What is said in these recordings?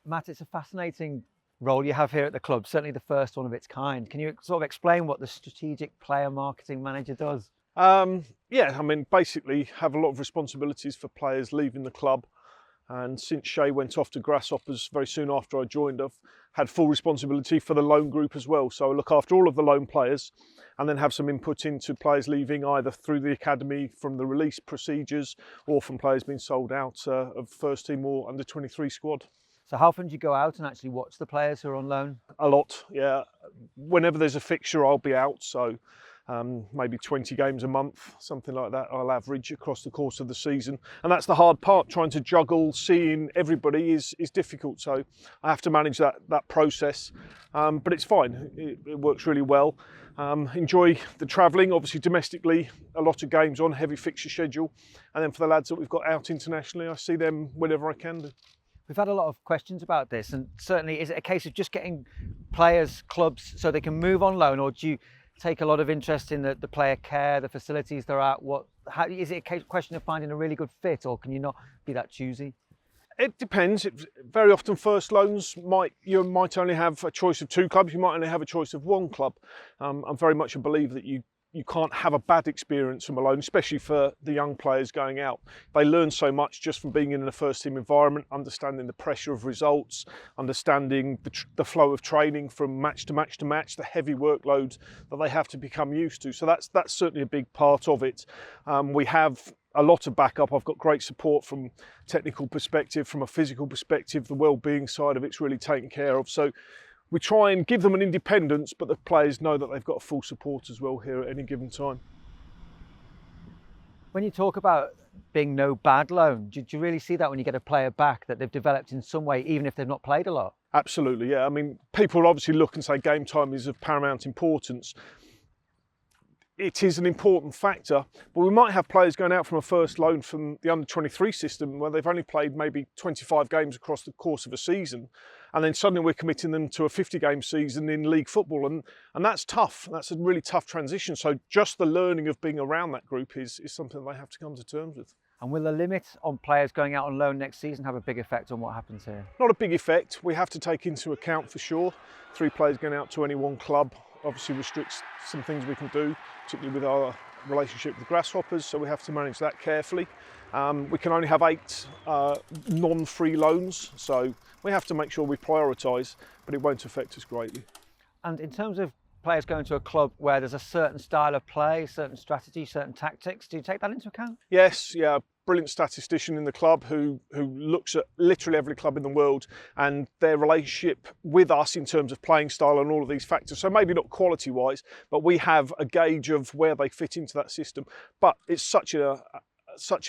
Matt, it's a fascinating role you have here at the club, certainly the first one of its kind. Can you sort of explain what the strategic player marketing manager does? Yeah, I mean, basically have a lot of responsibilities for players leaving the club. And since Shay went off to Grasshoppers very soon after I joined, I've had full responsibility for the loan group as well. So I look after all of the loan players and then have some input into players leaving either through the academy from the release procedures or from players being sold out of first team or under 23 squad. So how often do you go out and actually watch the players who are on loan? A lot, yeah. Whenever there's a fixture, I'll be out. So maybe 20 games a month, something like that, I'll average across the course of the season. And that's the hard part, trying to juggle seeing everybody is difficult. So I have to manage that process, but it's fine. It works really well. Enjoy the travelling, obviously domestically, a lot of games on, heavy fixture schedule. And then for the lads that we've got out internationally, I see them whenever I can do. We've had a lot of questions about this, and certainly is it a case of just getting players, clubs, so they can move on loan, or do you take a lot of interest in the player care, the facilities they're at? Is it a question of finding a really good fit, or can you not be that choosy? It depends. Very often first loans you might only have a choice of two clubs, you might only have a choice of one club. I'm very much a believer that you can't have a bad experience from a loan, especially for the young players going out. They learn so much just from being in a first team environment, understanding the pressure of results, understanding the flow of training from match to match to match, the heavy workload that they have to become used to. So that's certainly a big part of it. We have a lot of backup. I've got great support from technical perspective, from a physical perspective. The well-being side of it's really taken care of. So we try and give them an independence, but the players know that they've got full support as well here at any given time. When you talk about being no bad loan, do you really see that when you get a player back, that they've developed in some way, even if they've not played a lot? Absolutely, yeah. I mean, people obviously look and say game time is of paramount importance. It is an important factor, but we might have players going out from a first loan from the under-23 system where they've only played maybe 25 games across the course of a season, and then suddenly we're committing them to a 50-game season in league football, and that's tough. That's a really tough transition. So just the learning of being around that group is something they have to come to terms with. And will the limit on players going out on loan next season have a big effect on what happens here? Not a big effect. We have to take into account for sure. 3 players going out to any one club obviously restricts some things we can do, particularly with our relationship with Grasshoppers, so we have to manage that carefully. We can only have 8 non-free loans, so we have to make sure we prioritise, but it won't affect us greatly. And in terms of players going to a club where there's a certain style of play, certain strategy, certain tactics, do you take that into account? Yes, yeah. Brilliant statistician in the club who looks at literally every club in the world and their relationship with us in terms of playing style and all of these factors. So maybe not quality wise, but we have a gauge of where they fit into that system. But it's such a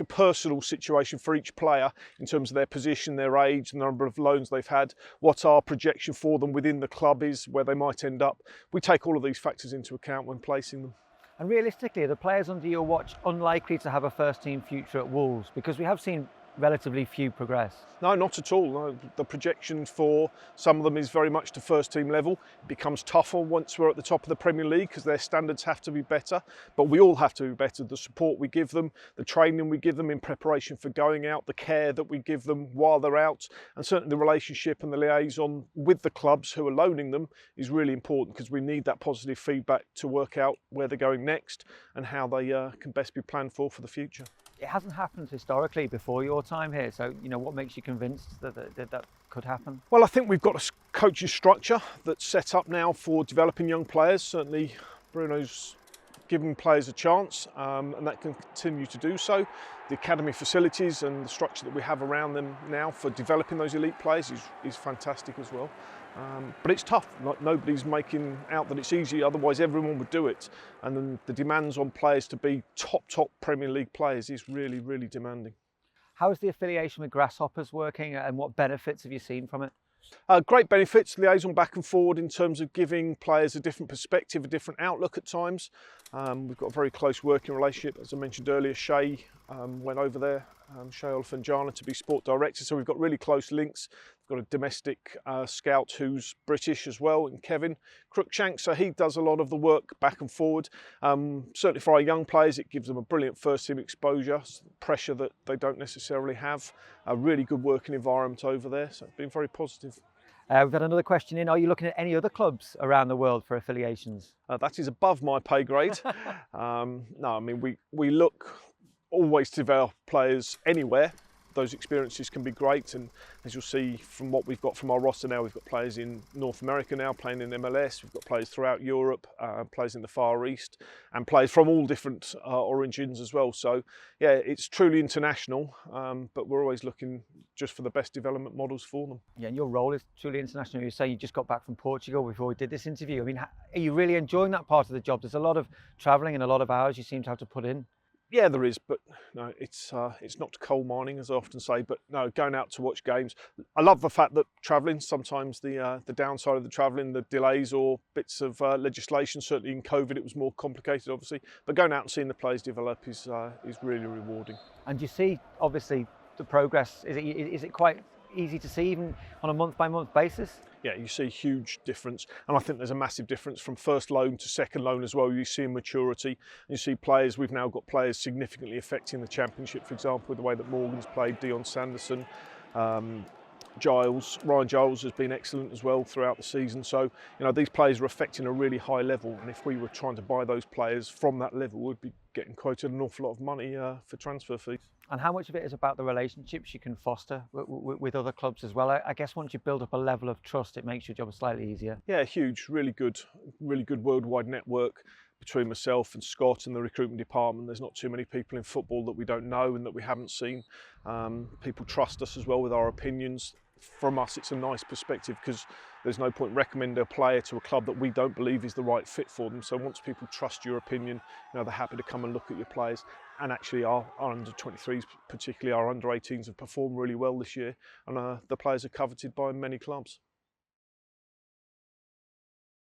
personal situation for each player in terms of their position, their age, the number of loans they've had, what our projection for them within the club is, where they might end up. We take all of these factors into account when placing them. And realistically, are the players under your watch unlikely to have a first team future at Wolves? Because we have seen relatively few progress. No, not at all. No. The projection for some of them is very much to first team level. It becomes tougher once we're at the top of the Premier League because their standards have to be better, but we all have to be better. The support we give them, the training we give them in preparation for going out, the care that we give them while they're out, and certainly the relationship and the liaison with the clubs who are loaning them is really important because we need that positive feedback to work out where they're going next and how they can best be planned for the future. It hasn't happened historically before your time here, so what makes you convinced that could happen? Well, I think we've got a coaching structure that's set up now for developing young players. Certainly Bruno's given players a chance and that can continue to do so. The academy facilities and the structure that we have around them now for developing those elite players is fantastic as well. But it's tough. Like, nobody's making out that it's easy, otherwise everyone would do it. And then the demands on players to be top Premier League players is really, really demanding. How is the affiliation with Grasshoppers working and what benefits have you seen from it? Great benefits, liaison back and forward in terms of giving players a different perspective, a different outlook at times. We've got a very close working relationship. As I mentioned earlier, Shay went over there, Shay Olifanjana, to be sport director, so we've got really close links. got a domestic scout who's British as well, and Kevin Cruikshank, so he does a lot of the work back and forward. Certainly for our young players, it gives them a brilliant first team exposure, pressure that they don't necessarily have, a really good working environment over there, so it's been very positive. We've got another question in. Are you looking at any other clubs around the world for affiliations? That is above my pay grade. No, I mean, we look always to develop players anywhere. Those experiences can be great, and as you'll see from what we've got from our roster now, we've got players in North America now playing in MLS, we've got players throughout Europe, players in the Far East, and players from all different origins as well. So yeah, it's truly international, but we're always looking just for the best development models for them. Yeah, and your role is truly international. You're saying you just got back from Portugal before we did this interview. I mean, are you really enjoying that part of the job? There's a lot of travelling and a lot of hours you seem to have to put in. Yeah, there is, but no, it's not coal mining, as I often say. But no, going out to watch games. I love the fact that travelling. Sometimes the downside of the travelling, the delays or bits of legislation. Certainly in COVID, it was more complicated, obviously. But going out and seeing the players develop is really rewarding. And you see, obviously, the progress. Is it quite easy to see, even on a month-by-month basis? Yeah, you see a huge difference, and I think there's a massive difference from first loan to second loan as well. You see maturity, you see players. We've now got players significantly affecting the championship, for example, with the way that Morgan's played, Dion Sanderson, Ryan Giles has been excellent as well throughout the season. So, you know, these players are affecting a really high level, and if we were trying to buy those players from that level, we'd be getting quoted an awful lot of money for transfer fees. And how much of it is about the relationships you can foster with other clubs as well? I guess once you build up a level of trust, it makes your job slightly easier. Yeah, huge, really good worldwide network between myself and Scott and the recruitment department. There's not too many people in football that we don't know and that we haven't seen. People trust us as well with our opinions. From us, it's a nice perspective because there's no point recommending a player to a club that we don't believe is the right fit for them. So once people trust your opinion, you know, they're happy to come and look at your players. And actually our under-23s, particularly our under-18s, have performed really well this year, and the players are coveted by many clubs.